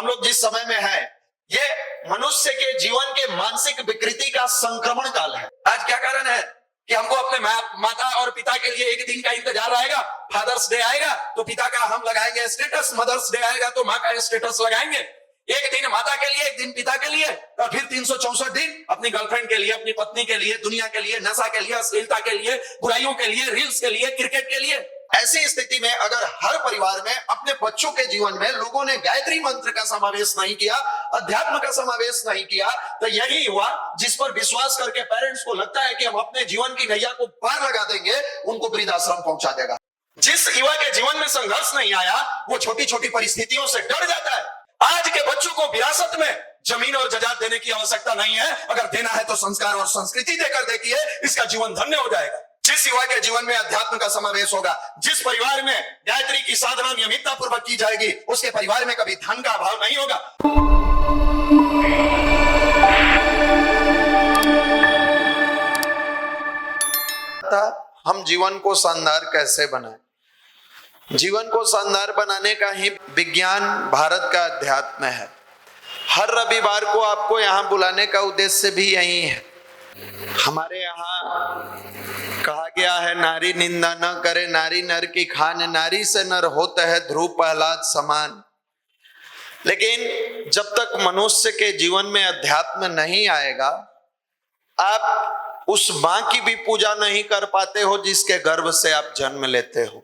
हम लोग जिस समय में हैं, ये मनुष्य के जीवन के मानसिक विकृति का संक्रमण काल है। आज क्या कारण है कि हमको अपने माता और पिता के लिए एक दिन का इंतजार रहेगा। फादर्स डे आएगा तो पिता का हम लगाएंगे स्टेटस, मदर्स डे आएगा तो माँ का स्टेटस लगाएंगे। एक दिन माता के लिए, एक दिन पिता के लिए, और फिर 364 दिन अपनी गर्लफ्रेंड के लिए, अपनी पत्नी के लिए, दुनिया के लिए, नशा के लिए, अश्लीलता के लिए, बुराइयों के लिए, रील्स के लिए, क्रिकेट के लिए। ऐसी स्थिति में अगर हर परिवार में अपने बच्चों के जीवन में लोगों ने गायत्री मंत्र का समावेश नहीं किया, अध्यात्म का समावेश नहीं किया, तो यही हुआ जिस पर विश्वास करके पेरेंट्स को लगता है कि हम अपने जीवन की नैया को पार लगा देंगे, उनको वृद्धाश्रम पहुंचा देगा। जिस युवा के जीवन में संघर्ष नहीं आया, वो छोटी छोटी परिस्थितियों से डर जाता है। आज के बच्चों को विरासत में जमीन और जायदाद देने की आवश्यकता नहीं है। अगर देना है तो संस्कार और संस्कृति देकर देखिए, इसका जीवन धन्य हो जाएगा। जिस युवा के जीवन में अध्यात्म का समावेश होगा, जिस परिवार में गायत्री की साधना नियमितता पूर्वक की जाएगी, उसके परिवार में कभी धन का अभाव नहीं होगा। हम जीवन को शानदार कैसे बनाएं? जीवन को शानदार बनाने का ही विज्ञान भारत का अध्यात्म है। हर रविवार को आपको यहाँ बुलाने का उद्देश्य भी यही है। हमारे यहाँ कहा गया है, नारी निंदा न करे, नारी नर की खान, नारी से नर होता है ध्रुव प्रहलाद समान। लेकिन जब तक मनुष्य के जीवन में अध्यात्म नहीं आएगा, आप उस मां की भी पूजा नहीं कर पाते हो जिसके गर्भ से आप जन्म लेते हो।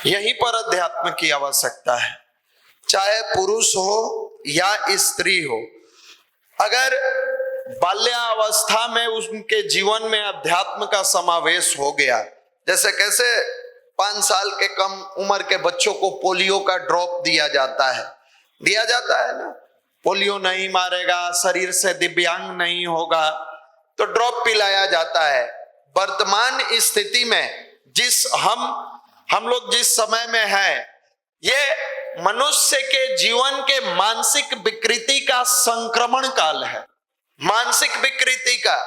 यहीं पर अध्यात्म की आवश्यकता है, चाहे पुरुष हो या स्त्री हो। अगर बाल्यावस्था में उनके जीवन में अध्यात्म का समावेश हो गया, जैसे कैसे 5 साल के कम उम्र के बच्चों को पोलियो का ड्रॉप दिया जाता है ना, पोलियो नहीं मारेगा, शरीर से दिव्यांग नहीं होगा, तो ड्रॉप पिलाया जाता है। वर्तमान स्थिति में हम लोग जिस समय में हैं, ये मनुष्य के जीवन के मानसिक विकृति का संक्रमण काल है। मानसिक विकृति का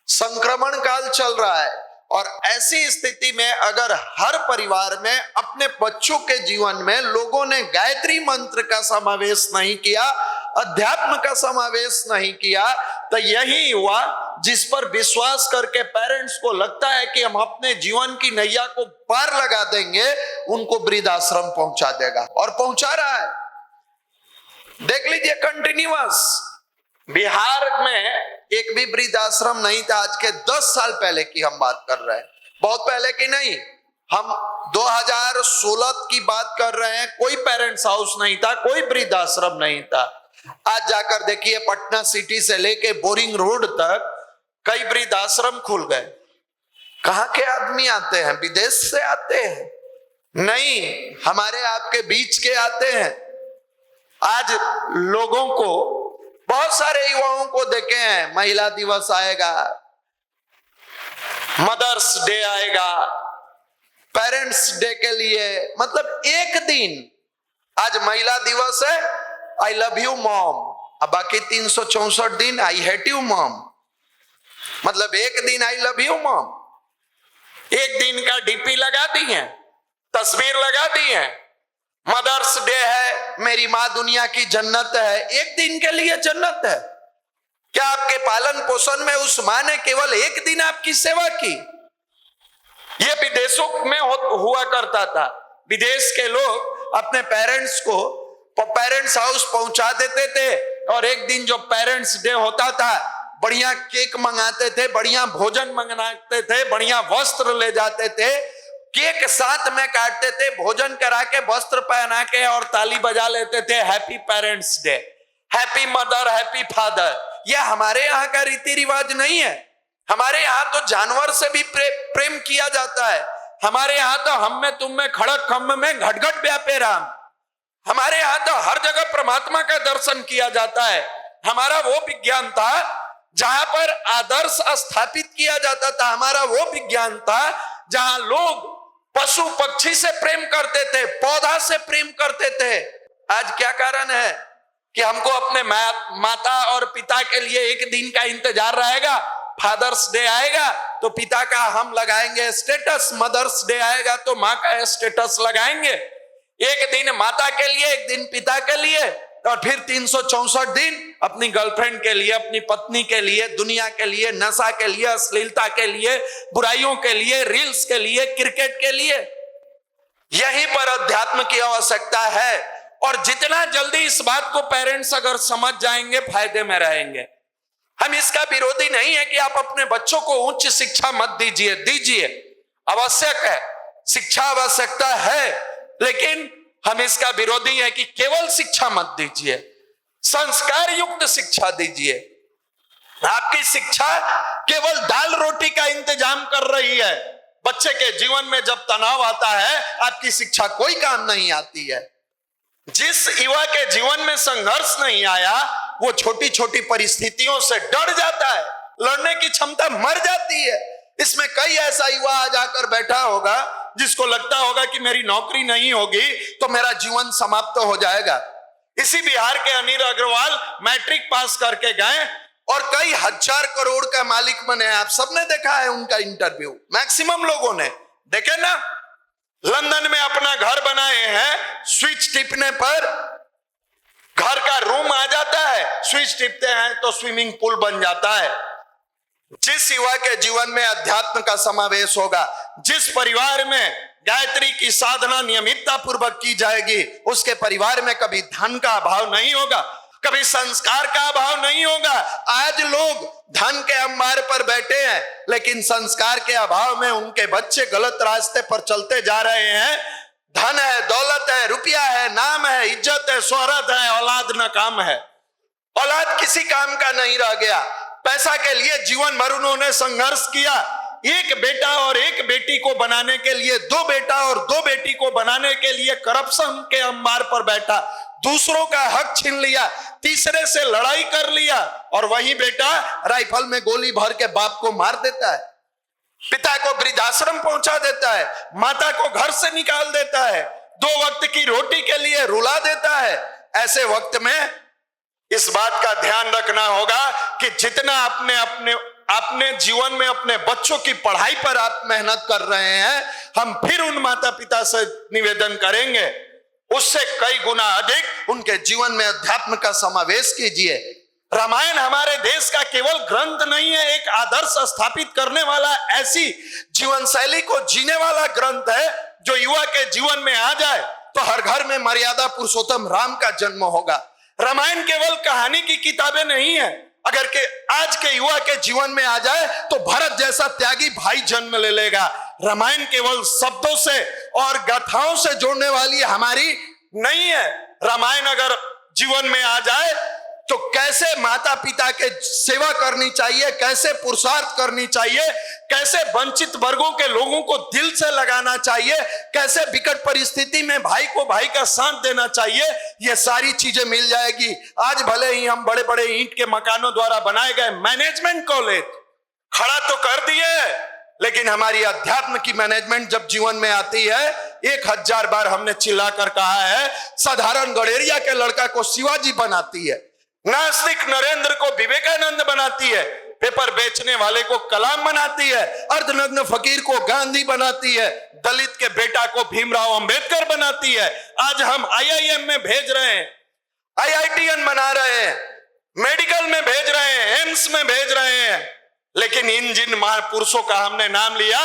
संक्रमण काल चल रहा है। और ऐसी स्थिति में अगर हर परिवार में अपने बच्चों के जीवन में लोगों ने गायत्री मंत्र का समावेश नहीं किया, अध्यात्म का समावेश नहीं किया, तो यही हुआ जिस पर विश्वास करके पेरेंट्स को लगता है कि हम अपने जीवन की नैया को पार लगा देंगे, उनको वृद्धाश्रम पहुंचा देगा। और पहुंचा रहा है। देख लीजिए कंटिन्यूअस। बिहार में एक भी वृद्धाश्रम नहीं था। आज के 10 साल पहले की हम बात कर रहे हैं, बहुत पहले की नहीं। हम 2016 की बात कर रहे हैं। कोई पेरेंट्स हाउस नहीं था, कोई वृद्धाश्रम नहीं था। आज जाकर देखिए, पटना सिटी से लेके बोरिंग रोड तक कई वृद्धाश्रम खुल गए। कहां के आदमी आते हैं? विदेश से आते हैं? नहीं, हमारे आपके बीच के आते हैं। आज लोगों को, बहुत सारे युवाओं को देखे हैं, महिला दिवस आएगा, मदर्स डे आएगा, पेरेंट्स डे के लिए, मतलब एक दिन। आज महिला दिवस है, आई लव यू मॉम, अब बाकी 364 दिन आई हेट यू मॉम। मतलब एक दिन आई लव यू मॉम, एक दिन का डीपी लगा दी है, तस्वीर लगा दी है। मदर्स डे है, मेरी माँ दुनिया की जन्नत है, एक दिन के लिए जन्नत है। क्या आपके पालन पोषण में उस माँ ने केवल एक दिन आपकी सेवा की? ये विदेशों में हुआ करता था। विदेश के लोग अपने पेरेंट्स को पेरेंट्स हाउस पहुंचा देते थे, और एक दिन जो पेरेंट्स डे होता था, बढ़िया केक मंगाते थे, बढ़िया भोजन मंगाते थे, बढ़िया वस्त्र ले जाते थे, केक साथ में काटते थे, भोजन करा के, वस्त्र पहना के और ताली बजा लेते थे, happy parents day, happy mother, happy father. यह हमारे यहाँ का रीति रिवाज नहीं है। हमारे यहाँ तो जानवर से भी प्रेम किया जाता है। हमारे यहाँ तो हम में तुम में खड़क खम्भ में घटघट व्यापे राम। हमारे यहाँ तो हर जगह परमात्मा का दर्शन किया जाता है। हमारा वो विज्ञान था जहां पर आदर्श स्थापित किया जाता था। हमारा वो विज्ञान था जहां लोग पशु पक्षी से प्रेम करते थे, पौधा से प्रेम करते थे। आज क्या कारण है कि हमको अपने माता और पिता के लिए एक दिन का इंतजार रहेगा। फादर्स डे आएगा तो पिता का हम लगाएंगे स्टेटस, मदर्स डे आएगा तो माँ का स्टेटस लगाएंगे। एक दिन माता के लिए, एक दिन पिता के लिए, और फिर 364 दिन अपनी गर्लफ्रेंड के लिए, अपनी पत्नी के लिए, दुनिया के लिए, नशा के लिए, अश्लीलता के लिए, बुराइयों के लिए, रील्स के लिए, क्रिकेट के लिए। यहीं पर अध्यात्म की आवश्यकता है। और जितना जल्दी इस बात को पेरेंट्स अगर समझ जाएंगे, फायदे में रहेंगे। हम इसका विरोधी नहीं है कि आप अपने बच्चों को उच्च शिक्षा मत दीजिए, दीजिए, आवश्यक है, शिक्षा आवश्यकता है, लेकिन हम इसका विरोधी है कि केवल शिक्षा मत दीजिए, संस्कार युक्त शिक्षा दीजिए। आपकी शिक्षा केवल दाल रोटी का इंतजाम कर रही है। बच्चे के जीवन में जब तनाव आता है, आपकी शिक्षा कोई काम नहीं आती है। जिस युवा के जीवन में संघर्ष नहीं आया, वो छोटी छोटी परिस्थितियों से डर जाता है, लड़ने की क्षमता मर जाती है। इसमें कई ऐसा युवा आ जाकर बैठा होगा जिसको लगता होगा कि मेरी नौकरी नहीं होगी तो मेरा जीवन समाप्त हो जाएगा। इसी बिहार के अनिल अग्रवाल मैट्रिक पास करके गए और कई हजार करोड़ का मालिक बने। आप सबने देखा है उनका इंटरव्यू, मैक्सिमम लोगों ने देखे ना। लंदन में अपना घर बनाए हैं, स्विच टिपने पर घर का रूम आ जाता है, स्विच टिपते हैं तो स्विमिंग पूल बन जाता है। जिस युवा के जीवन में अध्यात्म का समावेश होगा, जिस परिवार में गायत्री की साधना नियमितता पूर्वक की जाएगी, उसके परिवार में कभी धन का अभाव नहीं होगा, कभी संस्कार का अभाव नहीं होगा। आज लोग धन के अंबार पर बैठे हैं, लेकिन संस्कार के अभाव में उनके बच्चे गलत रास्ते पर चलते जा रहे हैं। धन है, दौलत है, रुपया है, नाम है, इज्जत है, शोहरत है, औलाद न काम है। औलाद किसी काम का नहीं रह गया। पैसा के लिए जीवन भर उन्होंने संघर्ष किया। एक बेटा और एक बेटी को बनाने के लिए, दो बेटा और दो बेटी को बनाने के लिए करप्शन के अंबार पर बैठा, दूसरों का हक छीन लिया, तीसरे से लड़ाई कर लिया, और वही बेटा राइफल में गोली भर के बाप को मार देता है, पिता को वृद्धाश्रम पहुंचा देता है, माता को घर से निकाल देता है, 2 वक्त की रोटी के लिए रुला देता है। ऐसे वक्त में इस बात का ध्यान रखना होगा कि जितना अपने जीवन में अपने बच्चों की पढ़ाई पर आप मेहनत कर रहे हैं, हम फिर उन माता पिता से निवेदन करेंगे, उससे कई गुना अधिक उनके जीवन में अध्यात्म का समावेश कीजिए। रामायण हमारे देश का केवल ग्रंथ नहीं है, एक आदर्श स्थापित करने वाला, ऐसी जीवन शैली को जीने वाला ग्रंथ है जो युवा के जीवन में आ जाए तो हर घर में मर्यादा पुरुषोत्तम राम का जन्म होगा। रामायण केवल कहानी की किताबें नहीं है, अगर के आज के युवा के जीवन में आ जाए तो भरत जैसा त्यागी भाई जन्म ले लेगा। रामायण केवल शब्दों से और गाथाओं से जोड़ने वाली हमारी नहीं है। रामायण अगर जीवन में आ जाए तो कैसे माता पिता के सेवा करनी चाहिए, कैसे पुरुषार्थ करनी चाहिए, कैसे वंचित वर्गों के लोगों को दिल से लगाना चाहिए, कैसे विकट परिस्थिति में भाई को भाई का साथ देना चाहिए, ये सारी चीजें मिल जाएगी। आज भले ही हम बड़े बड़े ईंट के मकानों द्वारा बनाए गए मैनेजमेंट कॉलेज खड़ा तो कर दिए, लेकिन हमारी अध्यात्म की मैनेजमेंट जब जीवन में आती है, 1000 बार हमने चिल्लाकर कहा है, साधारण गडेरिया के लड़का को शिवाजी बनाती है, नास्तिक नरेंद्र को विवेकानंद बनाती है, पेपर बेचने वाले को कलाम बनाती है, अर्धनग्न फकीर को गांधी बनाती है, दलित के बेटा को भीमराव अंबेडकर बनाती है। आज हम IIM में भेज रहे हैं, IITN बना रहे हैं, मेडिकल में भेज रहे हैं, एम्स में भेज रहे हैं, लेकिन इन जिन महापुरुषों का हमने नाम लिया,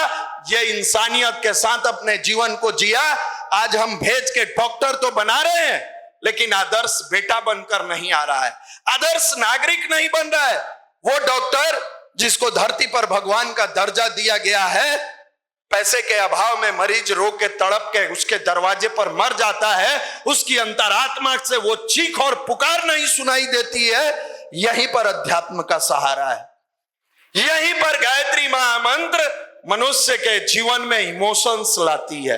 ये इंसानियत के साथ अपने जीवन को जिया। आज हम भेज के डॉक्टर तो बना रहे हैं, लेकिन आदर्श बेटा बनकर नहीं आ रहा है, आदर्श नागरिक नहीं बन रहा है। वो डॉक्टर जिसको धरती पर भगवान का दर्जा दिया गया है, पैसे के अभाव में मरीज रो के तड़प के उसके दरवाजे पर मर जाता है, उसकी अंतरात्मा से वो चीख और पुकार नहीं सुनाई देती है। यहीं पर अध्यात्म का सहारा है, यहीं पर गायत्री महामंत्र मनुष्य के जीवन में इमोशंस लाती है,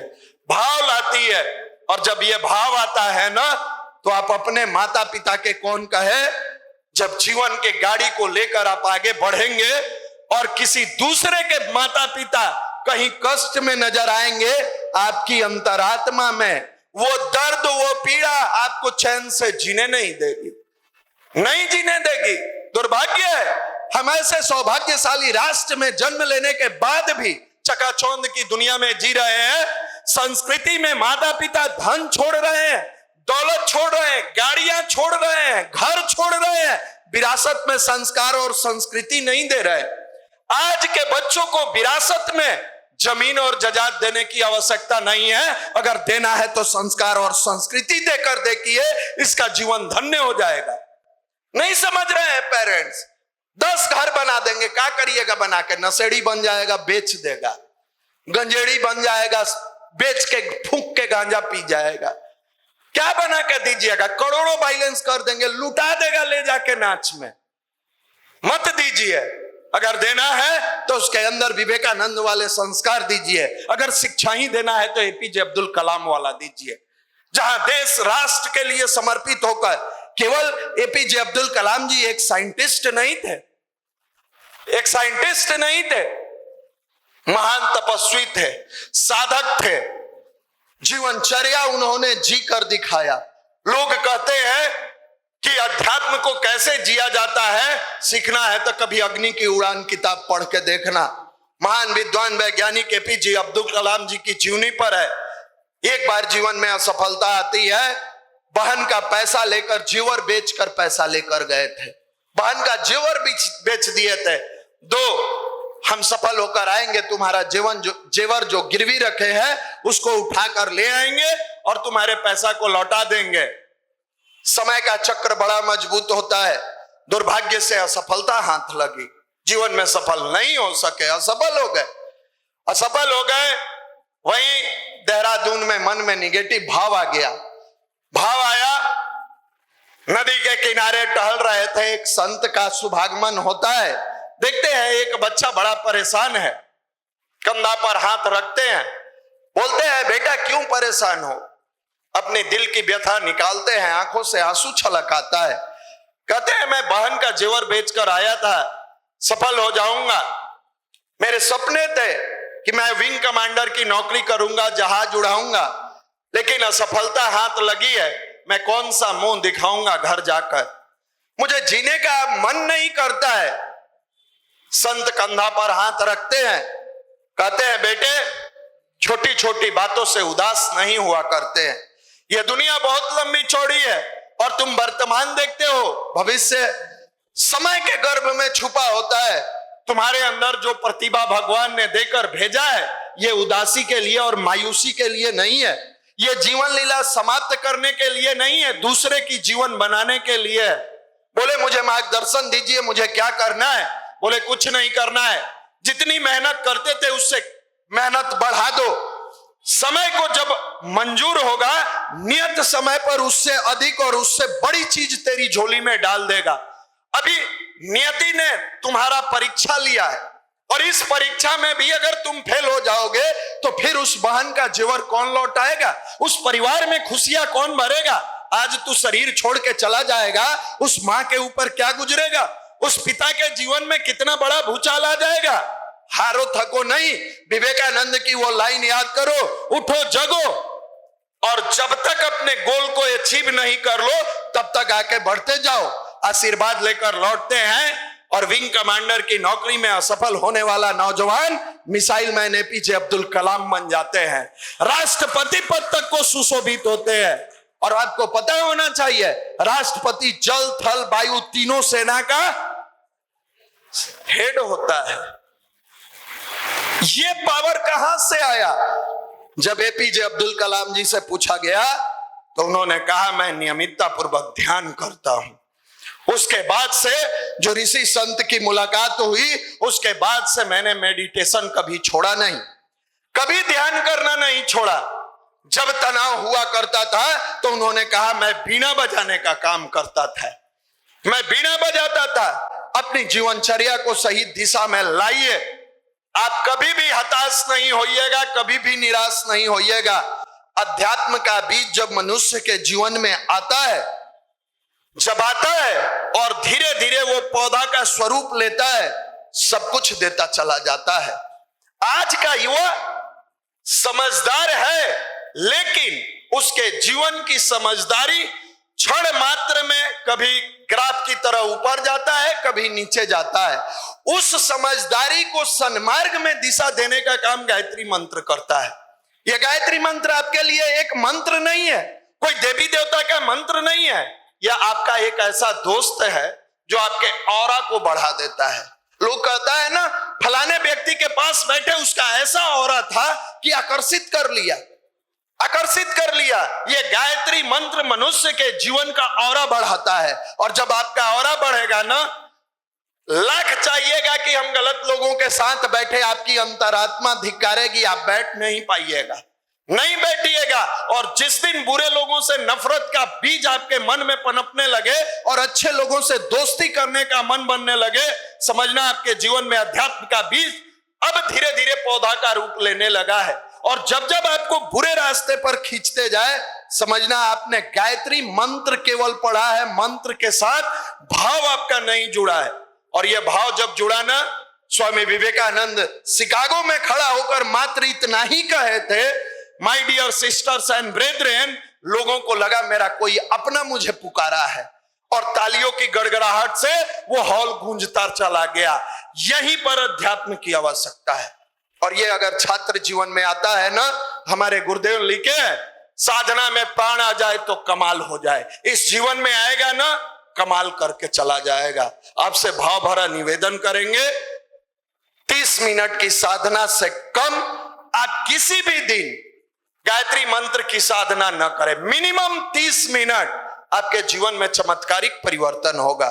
भाव लाती है। और जब ये भाव आता है ना, तो आप अपने माता पिता के कौन कहे, जब जीवन के गाड़ी को लेकर आप आगे बढ़ेंगे और किसी दूसरे के माता पिता कहीं कष्ट में नजर आएंगे, आपकी अंतरात्मा में वो दर्द, वो पीड़ा आपको चैन से जीने नहीं देगी, नहीं जीने देगी। दुर्भाग्य है, हम ऐसे सौभाग्यशाली राष्ट्र में जन्म लेने के बाद भी चकाचौंध की दुनिया में जी रहे हैं। संस्कृति में माता पिता धन छोड़ रहे हैं, दौलत छोड़ रहे हैं, गाड़ियां छोड़ रहे हैं, घर छोड़ रहे हैं, विरासत में संस्कार और संस्कृति नहीं दे रहे। आज के बच्चों को विरासत में जमीन और जायदाद देने की आवश्यकता नहीं है, अगर देना है तो संस्कार और संस्कृति देकर देखिए, इसका जीवन धन्य हो जाएगा। नहीं समझ रहे हैं पेरेंट्स। 10 घर बना देंगे, क्या करिएगा बना के? नशेड़ी बन जाएगा, बेच देगा। गंजेड़ी बन जाएगा, बेच के फूंक के गांजा पी जाएगा। क्या बना के दीजिएगा? करोड़ों बैलेंस कर देंगे, लुटा देगा ले जाके नाच में। मत दीजिए। अगर देना है तो उसके अंदर विवेकानंद वाले संस्कार दीजिए। अगर शिक्षा ही देना है तो एपीजे अब्दुल कलाम वाला दीजिए, जहां देश राष्ट्र के लिए समर्पित होकर। केवल एपीजे अब्दुल कलाम जी एक साइंटिस्ट नहीं थे, एक साइंटिस्ट नहीं थे, महान तपस्वी थे, साधक थे। जीवनचर्या उन्होंने जी कर दिखाया। लोग कहते हैं कि अध्यात्म को कैसे जिया जाता है, सीखना है तो कभी अग्नि की उड़ान किताब पढ़ के देखना। महान विद्वान वैज्ञानिक एपीजे अब्दुल कलाम जी की जीवनी पर है। एक बार जीवन में असफलता आती है, बहन का पैसा लेकर, जेवर बेचकर पैसा लेकर गए थे, बहन का जेवर बेच दिए थे। हम सफल होकर आएंगे, तुम्हारा जेवर जो गिरवी रखे हैं उसको उठाकर ले आएंगे और तुम्हारे पैसा को लौटा देंगे। समय का चक्र बड़ा मजबूत होता है। दुर्भाग्य से असफलता हाथ लगी, जीवन में सफल नहीं हो सके, असफल हो गए। असफल हो गए, वहीं देहरादून में मन में निगेटिव भाव आ गया। भाव आया, नदी के किनारे टहल रहे थे, एक संत का शुभागमन होता है। देखते हैं एक बच्चा बड़ा परेशान है, कंधा पर हाथ रखते हैं, बोलते हैं बेटा क्यों परेशान हो? अपने दिल की व्यथा निकालते हैं, आंखों से आंसू छलक आता है। कहते हैं मैं बहन का जेवर बेचकर आया था, सफल हो जाऊंगा। मेरे सपने थे कि मैं विंग कमांडर की नौकरी करूंगा, जहाज उड़ाऊंगा, लेकिन असफलता हाथ लगी है। मैं कौन सा मुंह दिखाऊंगा घर जाकर, मुझे जीने का मन नहीं करता है। संत कंधा पर हाथ रखते हैं, कहते हैं बेटे छोटी छोटी बातों से उदास नहीं हुआ करते हैं। यह दुनिया बहुत लंबी चौड़ी है और तुम वर्तमान देखते हो, भविष्य समय के गर्भ में छुपा होता है। तुम्हारे अंदर जो प्रतिभा भगवान ने देकर भेजा है, यह उदासी के लिए और मायूसी के लिए नहीं है। यह जीवन लीला समाप्त करने के लिए नहीं है, दूसरे की जीवन बनाने के लिए है। बोले मुझे मार्गदर्शन दीजिए, मुझे क्या करना है? बोले कुछ नहीं करना है, जितनी मेहनत करते थे उससे मेहनत बढ़ा दो। समय को जब मंजूर होगा, नियत समय पर उससे अधिक और उससे बड़ी चीज तेरी झोली में डाल देगा। अभी नियति ने तुम्हारा परीक्षा लिया है और इस परीक्षा में भी अगर तुम फेल हो जाओगे तो फिर उस बहन का जेवर कौन लौटाएगा? उस परिवार में खुशियां कौन भरेगा? आज तू शरीर छोड़ के चला जाएगा, उस मां के ऊपर क्या गुजरेगा? उस पिता के जीवन में कितना बड़ा भूचाल आ जाएगा। हारो थको नहीं, विवेकानंद की वो लाइन याद करो, उठो जगो, और जब तक अपने गोल को अचीव नहीं कर लो तब तक आके बढ़ते जाओ। आशीर्वाद लेकर लौटते हैं और विंग कमांडर की नौकरी में असफल होने वाला नौजवान missile man APJ Abdul Kalam बन जाते हैं, राष्ट्रपति पद तक को सुशोभित होते हैं। और आपको पता होना चाहिए, राष्ट्रपति जल थल वायु तीनों सेना का हेड होता है। ये पावर कहां से आया? जब एपीजे अब्दुल कलाम जी से पूछा गया तो उन्होंने कहा मैं नियमितता पूर्वक ध्यान करता हूं। उसके बाद से जो ऋषि संत की मुलाकात हुई, उसके बाद से मैंने मेडिटेशन कभी छोड़ा नहीं, कभी ध्यान करना नहीं छोड़ा। जब तनाव हुआ करता था तो उन्होंने कहा मैं बीना बजाने का काम करता था, मैं बीना बजाता था। अपनी जीवनचर्या को सही दिशा में लाइए, आप कभी भी हताश नहीं होइएगा, कभी भी निराश नहीं होइएगा। अध्यात्म का बीज जब मनुष्य के जीवन में आता है, जब आता है और धीरे धीरे वो पौधा का स्वरूप लेता है, सब कुछ देता चला जाता है। आज का युवा समझदार है, लेकिन उसके जीवन की समझदारी क्षण मात्र में कभी ग्राफ की तरह ऊपर जाता है, कभी नीचे जाता है। उस समझदारी को सन्मार्ग में दिशा देने का काम गायत्री मंत्र करता है। यह गायत्री मंत्र आपके लिए एक मंत्र नहीं है, कोई देवी देवता का मंत्र नहीं है, यह आपका एक ऐसा दोस्त है जो आपके ऑरा को बढ़ा देता है। लोग कहता है ना, फलाने व्यक्ति के पास बैठे उसका ऐसा ऑरा था कि आकर्षित कर लिया। ये गायत्री मंत्र मनुष्य के जीवन का ऑरा बढ़ाता है। और जब आपका ऑरा बढ़ेगा ना, लाख चाहिएगा कि हम गलत लोगों के साथ बैठे, आपकी अंतरात्मा धिक्कारेगी, आप बैठ नहीं पाइएगा, नहीं बैठिएगा। और जिस दिन बुरे लोगों से नफरत का बीज आपके मन में पनपने लगे और अच्छे लोगों से दोस्ती करने का मन बनने लगे, समझना आपके जीवन में अध्यात्म का बीज अब धीरे धीरे पौधा का रूप लेने लगा है। और जब जब आपको बुरे रास्ते पर खींचते जाए, समझना आपने गायत्री मंत्र केवल पढ़ा है, मंत्र के साथ भाव आपका नहीं जुड़ा है। और यह भाव जब जुड़ा ना, स्वामी विवेकानंद शिकागो में खड़ा होकर मात्र इतना ही कहे थे, माय डियर सिस्टर्स एंड ब्रेथरेन, लोगों को लगा मेरा कोई अपना मुझे पुकारा है, और तालियों की गड़गड़ाहट से वो हॉल गूंजता चला गया। यहीं पर अध्यात्म की आवश्यकता है। और ये अगर छात्र जीवन में आता है ना, हमारे गुरुदेव लिखे, साधना में प्राण आ जाए तो कमाल हो जाए। इस जीवन में आएगा ना, कमाल करके चला जाएगा। आपसे भाव भरा निवेदन करेंगे, 30 मिनट की साधना से कम आप किसी भी दिन गायत्री मंत्र की साधना न करें। मिनिमम 30 मिनट, आपके जीवन में चमत्कारिक परिवर्तन होगा।